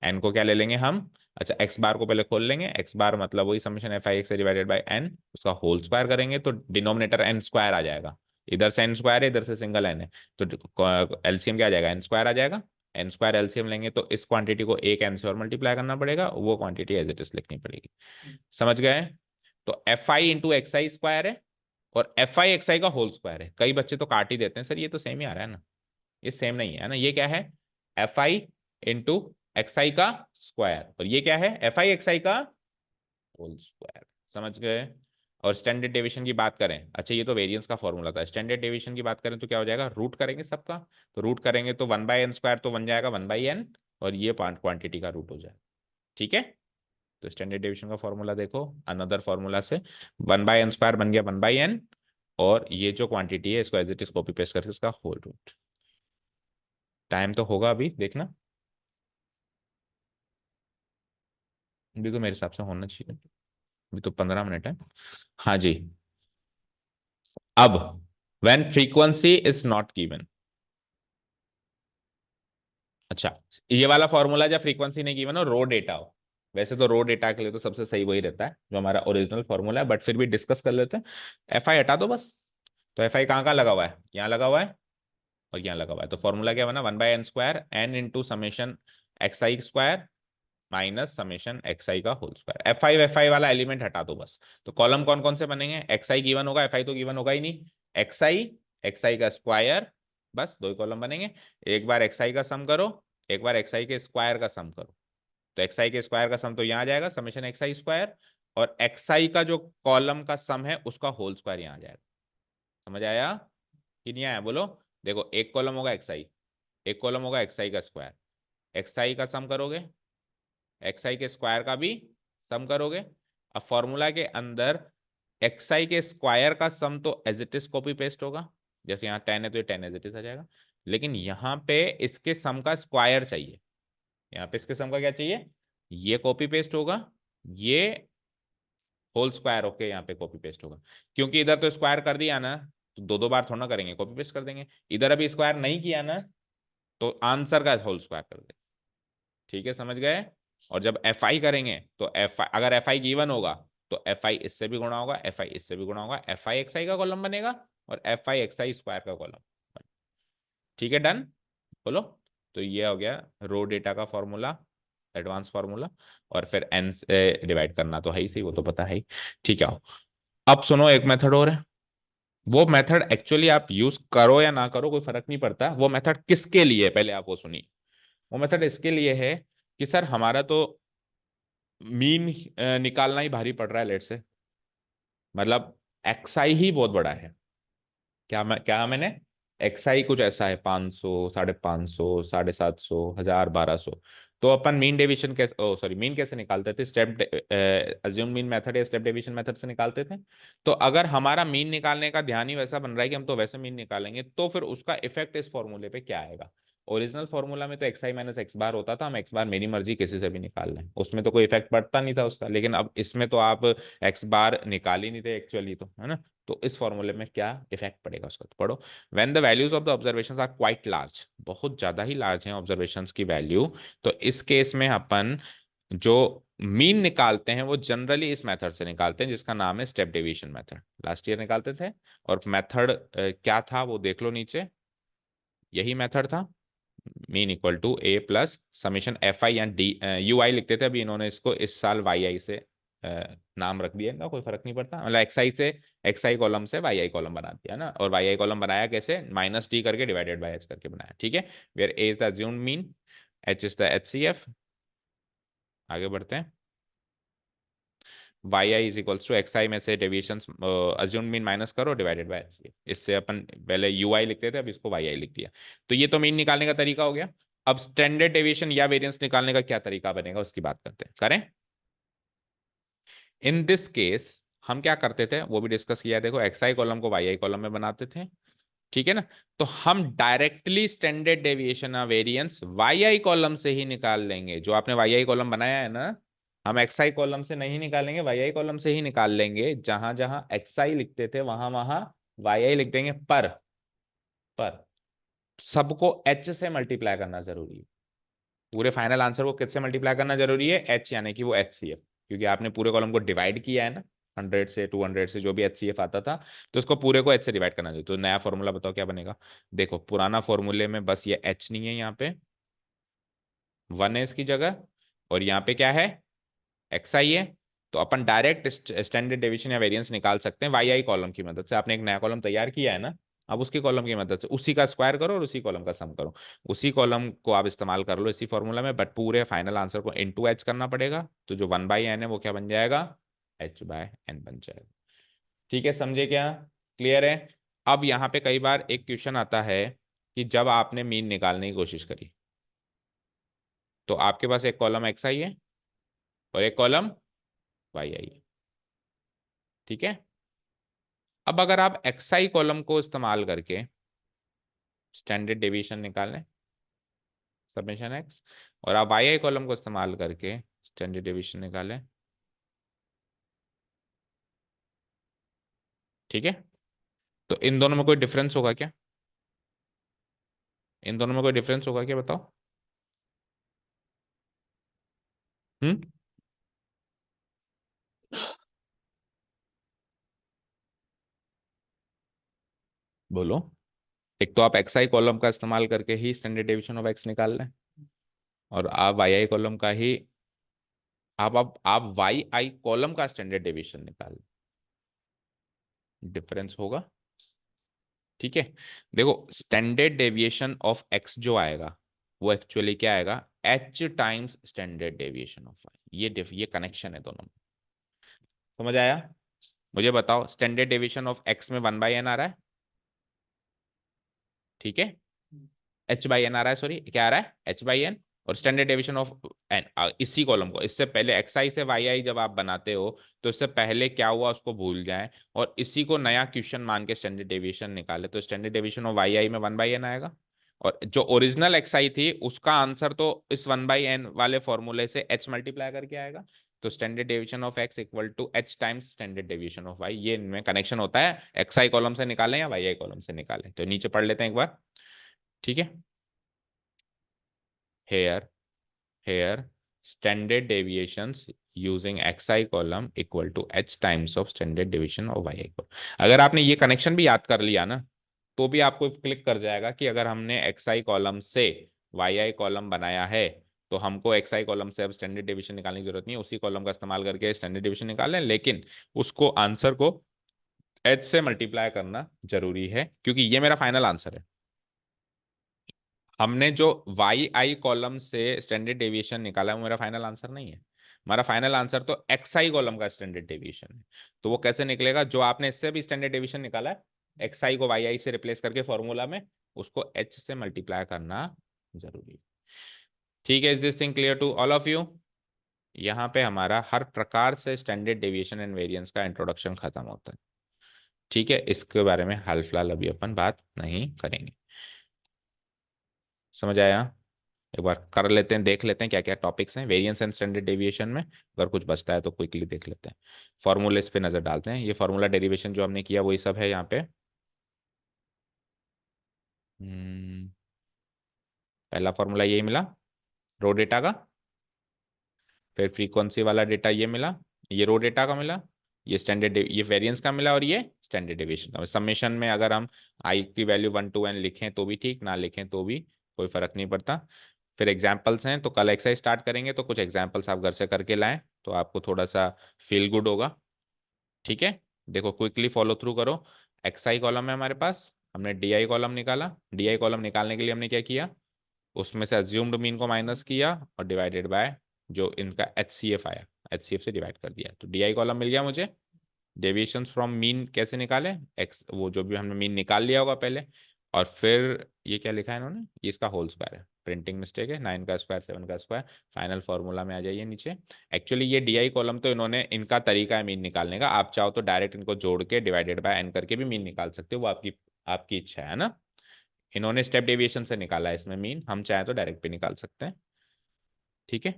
एन को क्या ले लेंगे हम, अच्छा एक्स बार को पहले खोल लेंगे, एक्स बार मतलब वही summation F I x divided by n, उसका होल स्क्वायर करेंगे तो डिनोमिनेटर एन स्क्वायर आ जाएगा, इधर से एन स्क्वायर है इधर से सिंगल एन है, तो एलसीएम क्या आ जाएगा, एन स्क्वायर आ जाएगा। एन स्क्वायर एलसीएम लेंगे तो इस क्वांटिटी को एक एन से और मल्टीप्लाई करना पड़ेगा, वो क्वांटिटी एज इट इज लिखनी पड़ेगी। समझ गए, तो F I into X I square है, और एफ आई एक्स आई का होल स्क्वायर है। कई बच्चे तो काट ही देते हैं, सर ये तो सेम ही आ रहा है ना, ये सेम नहीं है ना, ये क्या है, F I into X I का स्क्वायर, और ये क्या है, एफ आई एक्स आई का होल स्क्वायर। समझ गए। और स्टैंडर्ड डेविएशन की बात करें, अच्छा ये तो वेरिएंस का फॉर्मूला था, स्टैंडर्ड डेविएशन की बात करें तो क्या हो जाएगा, रूट करेंगे सबका, तो रूट करेंगे तो 1/n स्क्वायर तो बन जाएगा 1/n, और ये क्वांटिटी का रूट हो जाएगा। ठीक है, तो स्टैंडर्ड डेविएशन का फॉर्मूला देखो, अनदर फॉर्मूला से 1/n स्क्वायर बन गया 1/n, और ये जो क्वांटिटी है इसको as it is copy paste करके इसका होल रूट। टाइम तो होगा अभी देखना, अभी तो मेरे हिसाब से होना चाहिए, अभी तो 15 मिनट है। हाँ जी, अब when frequency is not given, अच्छा ये वाला फॉर्मूला जब फ्रीक्वेंसी नहीं गिवन हो, रो डेटा हो, वैसे तो रो डेटा के लिए तो सबसे सही वही रहता है जो हमारा ओरिजिनल फॉर्मूला है, बट फिर भी डिस्कस कर लेते हैं। एफ आई हटा दो बस, तो एफ आई कहाँ कहाँ लगा हुआ है, यहाँ लगा हुआ है और यहाँ लगा हुआ है, तो फॉर्मूला क्या बना, 1/n square N into summation x I square minus summation x I का होल स्क्वायर। एफ आई वाला एलिमेंट हटा दो बस, तो कॉलम कौन कौन से बनेंगे, एक्स आई गिवन होगा, एफ आई तो गिवन होगा ही नहीं, एक्स आई का स्क्वायर, बस दो ही कॉलम बनेंगे। एक बार एक्स आई का सम करो, एक बार एक्स आई के स्क्वायर का सम करो, तो एक्स आई के स्क्वायर का सम तो यहाँ आ जाएगा समेशन एक्स आई स्क्वायर, और एक्स आई का जो कॉलम का सम है उसका होल स्क्वायर यहाँ आ जाएगा। समझ आया, कि नहीं आया बोलो। देखो एक कॉलम होगा एक्सआई, एक कॉलम होगा एक्सआई का स्क्वायर, एक्सआई का सम करोगे, एक्सआई के स्क्वायर का भी सम करोगे। अब फॉर्मूला के अंदर एक्सआई के स्क्वायर का सम तो as it is copy paste होगा, जैसे यहाँ 10 है तो ये 10 एज इट इज आ जाएगा। लेकिन यहाँ पे इसके सम का स्क्वायर चाहिए, यहाँ पे इसके सम का क्या चाहिए, ये कॉपी पेस्ट होगा, ये होल स्क्वायर होके यहाँ पे कॉपी पेस्ट होगा। क्योंकि इधर तो स्क्वायर कर दिया ना, तो दो दो बार थोड़ा ना करेंगे, कॉपी पेस्ट कर देंगे। इधर अभी स्क्वायर नहीं किया ना, तो आंसर का होल स्क्वायर कर देंगे। ठीक है, समझ गए। और जब एफ आई करेंगे तो एफ आई, अगर एफ आई गिवन होगा तो एफ आई इससे भी गुणा होगा, एफ आई इससे भी गुणा होगा, एफ आई एक्स आई का कॉलम बनेगा और F I x I square का कॉलम। ठीक है, डन। बोलो। तो ये हो गया रो डेटा का फॉर्मूला, एडवांस फॉर्मूला। और फिर एन से डिवाइड करना तो है ही, सही वो तो पता है ही। ठीक है, अब सुनो एक मेथड और है। वो मेथड एक्चुअली आप यूज करो या ना करो कोई फर्क नहीं पड़ता, वो मेथड किसके लिए है पहले आप वो सुनिए। वो मेथड इसके लिए है कि सर हमारा तो मीन निकालना ही भारी पड़ रहा है, लेट से मतलब एक्सआई ही बहुत बड़ा है। क्या मैंने, एक्सआई कुछ ऐसा है 500, 550, 750, 1000, 1200। तो अपन मीन डेविएशन कैसे, ओ सॉरी, मीन कैसे निकालते थे, स्टेप अज्यूम मीन मेथड या स्टेप डेविएशन मेथड से निकालते थे। तो अगर हमारा मीन निकालने का ध्यान ही वैसा बन रहा है कि हम तो वैसे मीन निकालेंगे, तो फिर उसका इफेक्ट इस फॉर्मूले पे क्या आएगा। ओरिजिनल फॉर्मूला में तो एक्स आई माइनस एक्स बार होता था, हम एक्स बार मेरी मर्जी किसी से भी निकाल लें, उसमें तो कोई इफेक्ट पड़ता नहीं था उसका। लेकिन अब इसमें तो आप एक्स बार निकाल ही नहीं थे एक्चुअली, तो है ना। तो इस फॉर्मूले में क्या इफेक्ट पड़ेगा उसका, तो पढ़ो। When the values of the observations are quite large, बहुत ज्यादा ही लार्ज हैं ऑब्जर्वेशंस की वैल्यू, तो इस केस में अपन जो मीन निकालते हैं वो जनरली इस मेथड से निकालते हैं, जिसका नाम है step deviation method. Last year निकालते थे। और मेथड क्या था वो देख लो नीचे, यही मेथड था। Mean equal to a plus summation f i या डी, यू आई लिखते थे, अभी इन्होंने इसको इस साल वाई आई से नाम रख दिया, इनका कोई फर्क नहीं पड़ता, मतलब एक्स आई से एक्स आई कॉलम से वाई आई कॉलम बना दिया ना। और वाई आई कॉलम बनाया कैसे, माइनस डी करके डिवाइडेड बाय एच करके बनाया। ठीक है, where A is the assumed mean, H is the H C F. आगे बढ़ते हैं। Y I is equals to X I में से डेविएशन अज्यूम्ड मीन माइनस करो डिवाइडेड बाय एच, इससे अपन पहले यू आई लिखते थे, अब इसको वाई आई लिख दिया। तो ये तो मीन निकालने का तरीका हो गया। अब स्टैंडर्ड डेविएशन या वेरिएंस निकालने का क्या तरीका बनेगा उसकी बात करते हैं, करें। इन दिस केस हम क्या करते थे वो भी डिस्कस किया है, देखो एक्स आई कॉलम को वाई आई कॉलम में बनाते थे, ठीक है ना। तो हम डायरेक्टली स्टैंडर्ड डेविएशन या वेरिएंस वाई आई कॉलम से ही निकाल लेंगे, जो आपने वाई आई कॉलम बनाया है ना, हम एक्स आई कॉलम से नहीं निकालेंगे, वाई आई कॉलम से ही निकाल लेंगे। जहां जहां एक्स आई लिखते थे वहां वहां वाई आई लिख देंगे, पर सबको एच से मल्टीप्लाई करना जरूरी है। पूरे फाइनल आंसर को किससे मल्टीप्लाई करना जरूरी है, एच, यानी कि वो एच सी एफ, क्योंकि आपने पूरे कॉलम को डिवाइड किया है ना, 100 से 200 से जो भी एच सी एफ आता था, तो उसको पूरे को एच से डिवाइड करना चाहिए। तो नया फॉर्मूला बताओ क्या बनेगा। देखो पुराना फॉर्मूले में बस ये एच नहीं है, यहाँ पे 1 है इसकी जगह, और यहाँ पे क्या है, एक्स आई है। तो अपन डायरेक्ट स्टैंडर्ड डेविएशन या वेरिएंस निकाल सकते हैं वाई आई कॉलम की मदद से। आपने एक नया कॉलम तैयार किया है ना, अब उसकी कॉलम की मदद से उसी का स्क्वायर करो और उसी कॉलम का सम करो, उसी कॉलम को आप इस्तेमाल कर लो इसी फॉर्मूला में, बट पूरे फाइनल आंसर को इनटू एच करना पड़ेगा। तो जो 1/n है वो क्या बन जाएगा, h/n बन जाएगा। ठीक है, समझे क्या, क्लियर है। अब यहाँ पे कई बार एक क्वेश्चन आता है कि जब आपने मीन निकालने की कोशिश करी, तो आपके पास एक कॉलम एक्स आई है और एक कॉलम वाई आई है, ठीक है। अब अगर आप एक्सआई कॉलम को इस्तेमाल करके स्टैंडर्ड डेविएशन निकालें, समेशन एक्स, और आप वाई आई कॉलम को इस्तेमाल करके स्टैंडर्ड डेविएशन निकालें, ठीक है, तो इन दोनों में कोई डिफरेंस होगा क्या, इन दोनों में कोई डिफरेंस होगा क्या, बताओ। हम्म, बोलो। एक तो आप एक्सआई कॉलम का इस्तेमाल करके ही स्टैंडर्ड डेविएशन ऑफ एक्स निकाल लें, और आप वाई आई कॉलम का ही, आप वाई आई कॉलम का स्टैंडर्ड डेविएशन निकाल लें, डिफरेंस होगा। ठीक है, देखो स्टैंडर्ड डेविएशन ऑफ एक्स जो आएगा वो एक्चुअली क्या आएगा, h times standard deviation of y, ये कनेक्शन है दोनों में। समझ आया। मुझे बताओ स्टैंडर्ड डेविएशन ऑफ एक्स में 1/n आ रहा है, ठीक है, एच बाई एन आ रहा है, सॉरी क्या आ रहा है, एच बाई एन, और स्टैंडर्ड डेविएशन ऑफ एन इसी कॉलम को, इससे पहले एक्स आई से वाई आई जब आप बनाते हो तो इससे पहले क्या हुआ उसको भूल जाएं और इसी को नया क्वेश्चन मान के स्टैंडर्ड डेविएशन निकाले, तो स्टैंडर्ड डेविएशन ऑफ वाई आई में वन बाई एन आएगा, और जो ओरिजिनल एक्स आई थी उसका आंसर तो इस वन बाई एन वाले फॉर्मूले से एच मल्टीप्लाई करके आएगा, तो standard deviation of x equal to h times standard deviation of y, ये इनमें कनेक्शन होता है, एक्स आई कॉलम से निकालें या वाई आई कॉलम से निकालें, तो नीचे पढ़ लेते हैं एक बार, ठीक है। Here here standard deviations using xi column equal to h times of standard deviation of yi column। अगर आपने ये कनेक्शन भी याद कर लिया ना तो भी आपको क्लिक कर जाएगा कि अगर हमने xi कॉलम से yi कॉलम बनाया है तो हमको xi कॉलम से अब स्टैंडर्ड डेविएशन निकालने की जरूरत नहीं है, उसी कॉलम का इस्तेमाल करके स्टैंडर्ड डेविएशन निकालें, लेकिन उसको आंसर को h से मल्टीप्लाई करना जरूरी है क्योंकि ये मेरा फाइनल आंसर है। हमने जो वाई आई कॉलम से स्टैंडर्ड डेविएशन निकाला है वो मेरा फाइनल आंसर नहीं है, हमारा फाइनल आंसर तो एक्स आई कॉलम का स्टैंडर्ड डेविएशन है। तो वो कैसे निकलेगा, जो आपने इससे भी स्टैंडर्ड डेविएशन निकाला है एक्स आई को वाई आई से रिप्लेस करके फॉर्मूला में उसको एच से मल्टीप्लाई करना जरूरी है। ठीक है, is this thing clear to all of you? यहाँ पे हमारा हर प्रकार से स्टैंडर्ड डेविएशन एंड वेरिएंस का इंट्रोडक्शन खत्म होता है। ठीक है, इसके बारे में हाल फिलहाल अभी अपन बात नहीं करेंगे। समझ आया? एक बार कर लेते हैं, देख लेते हैं क्या क्या टॉपिक्स हैं वेरिएंस एंड स्टैंडर्ड डेविएशन में, अगर कुछ बचता है तो क्विकली देख लेते हैं। फॉर्मूलेस पे नजर डालते हैं, ये फॉर्मूला डेरिवेशन जो हमने किया वही सब है यहाँ पे। पहला फॉर्मूला यही मिला रो डेटा का, फिर फ्रीक्वेंसी वाला डेटा ये मिला, ये रो डेटा का मिला, ये स्टैंडर्ड ये वेरिएंस का मिला और ये स्टैंडर्ड डेविएशन का। समेशन में अगर हम आई की वैल्यू 1 to n लिखें तो भी ठीक, ना लिखें तो भी कोई फर्क नहीं पड़ता। फिर एग्जाम्पल्स हैं, तो कल एक्सरसाइज स्टार्ट करेंगे तो कुछ एग्जाम्पल्स आप घर से करके लाएं तो आपको थोड़ा सा फील गुड होगा। ठीक है, देखो क्विकली फॉलो थ्रू करो। एक्स आई कॉलम है हमारे पास, हमने डी आई कॉलम निकाला, डी आई कॉलम निकालने के लिए हमने क्या किया, उसमें से अज्यूम्ड मीन को माइनस किया और डिवाइडेड बाय जो इनका एच सी एफ आया, एच सी एफ से डिवाइड कर दिया, तो डी आई कॉलम मिल गया मुझे। डेविएशंस फ्रॉम मीन कैसे निकाले, एक्स वो जो भी हमने मीन निकाल लिया होगा पहले, और फिर ये क्या लिखा है इन्होंने, ये इसका होल स्क्वायर है, प्रिंटिंग मिस्टेक है, 9 का स्क्वायर 7 का स्क्वायर, फाइनल फॉर्मूला में आ जाइए नीचे। एक्चुअली ये डी आई कॉलम तो इन्होंने इनका तरीका है मीन निकालने का, आप चाहो तो डायरेक्ट इनको जोड़ के डिवाइडेड बाय एन करके भी मीन निकाल सकते हो, वो आपकी आपकी इच्छा है ना। इन्होंने स्टेप डेविएशन से निकाला है इसमें मीन, हम चाहे तो डायरेक्ट भी निकाल सकते हैं। ठीक है,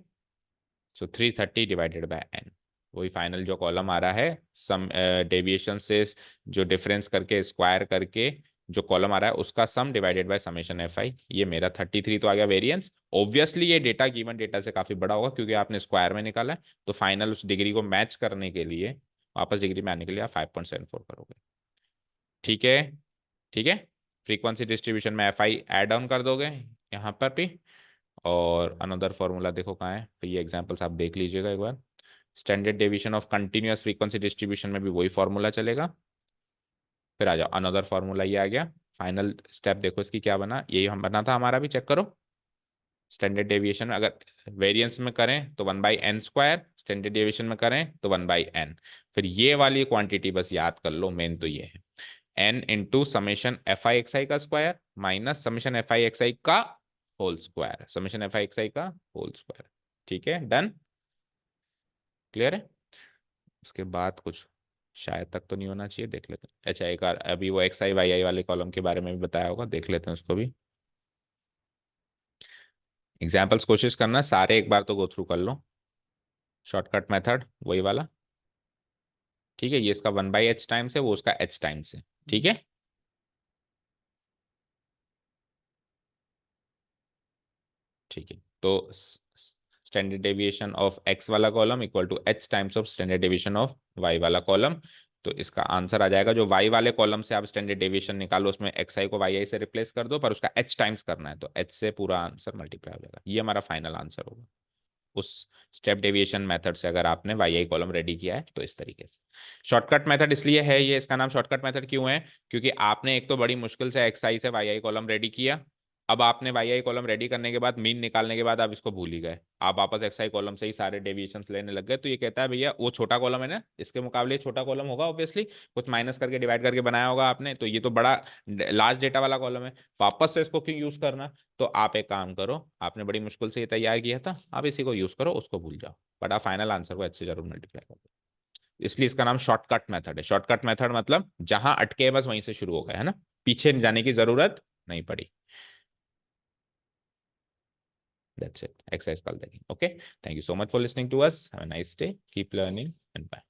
सो 330 डिवाइडेड बाय एन, वही फाइनल जो कॉलम आ रहा है सम डेविएशन से जो डिफरेंस करके स्क्वायर करके जो कॉलम आ रहा है उसका सम divided by summation F I, ये मेरा 33 तो आ गया वेरिएंस। ऑब्वियसली ये डेटा गिवन डेटा से काफी बड़ा होगा क्योंकि आपने स्क्वायर में निकाला है, तो फाइनल उस डिग्री को मैच करने के लिए वापस डिग्री में आने के लिए आप 5.74 करोगे। ठीक है, ठीक है, फ्रीक्वेंसी डिस्ट्रीब्यूशन में एफ आई एड ऑन कर दोगे यहाँ पर भी, और अनदर फॉर्मूला देखो कहाँ है, तो ये एग्जांपल्स आप देख लीजिएगा एक बार। Standard deviation of continuous frequency distribution में भी वही फॉर्मूला चलेगा। फिर आ जाओ अनदर फॉर्मूला, ये आ गया। फाइनल स्टेप देखो इसकी क्या बना, यही हम बना था हमारा भी, चेक करो। स्टैंडर्ड डेविएशन में अगर वेरिएंस में करें तो 1/n², स्टैंडर्ड डेविएशन में करें तो 1/n। फिर ये वाली क्वांटिटी बस याद कर लो, मेन तो ये है n into summation F I x I का square minus summation F I x I का whole square, summation F I x I का होल स्क्वायर। ठीक है, डन, क्लियर है? उसके बाद कुछ शायद तक तो नहीं होना चाहिए, देख लेते हैं। अच्छा एक अभी वो एक्स आई वाई आई वाले कॉलम के बारे में भी बताया होगा, देख लेते हैं उसको भी। एग्जाम्पल्स कोशिश करना सारे एक बार तो गो थ्रू कर लो, शॉर्टकट मेथड वही वाला। ठीक है, ये इसका 1/h टाइम्स है, वो उसका h टाइम्स है। ठीक है, ठीक है, तो स्टैंडर्ड डेविएशन ऑफ x वाला column equal to h times of standard deviation of y वाला कॉलम। तो इसका आंसर आ जाएगा, जो y वाले कॉलम से आप स्टैंडर्ड डेविएशन निकालो उसमें xi को yi से रिप्लेस कर दो, पर उसका h टाइम्स करना है तो h से पूरा आंसर मल्टीप्लाई हो जाएगा, ये हमारा फाइनल आंसर होगा उस स्टेप डेविएशन मेथड से, अगर आपने वाई आई कॉलम रेडी किया है तो इस तरीके से। शॉर्टकट मेथड इसलिए है ये, इसका नाम शॉर्टकट मेथड क्यों है, क्योंकि आपने एक तो बड़ी मुश्किल से एक्स आई से वाई आई कॉलम रेडी किया, अब आपने वाई आई कॉलम रेडी करने के बाद मीन निकालने के बाद आप इसको भूल ही गए, आप वापस एक्स आई कॉलम से ही सारे डेविएशंस लेने लग गए, तो ये कहता है भैया वो छोटा कॉलम है ना, इसके मुकाबले ये छोटा कॉलम होगा ऑब्वियसली, कुछ माइनस करके डिवाइड करके बनाया होगा आपने, तो ये तो बड़ा लार्ज डेटा वाला कॉलम है, वापस से इसको क्यों यूज करना। तो आप एक काम करो, आपने बड़ी मुश्किल से ये तैयार किया था, आप इसी को यूज करो, उसको भूल जाओ, बट आप फाइनल आंसर को अच्छे जरूर मल्टीप्लाई करो। इसलिए इसका नाम शॉर्टकट मेथड है। शॉर्टकट मेथड मतलब जहां अटके हैं बस वहीं से शुरू हो गया है ना, पीछे जाने की जरूरत नहीं पड़ी। That's it. Exercise कल देखेंगे. Okay. Thank you so much for listening to us. Have a nice day. Keep learning and bye.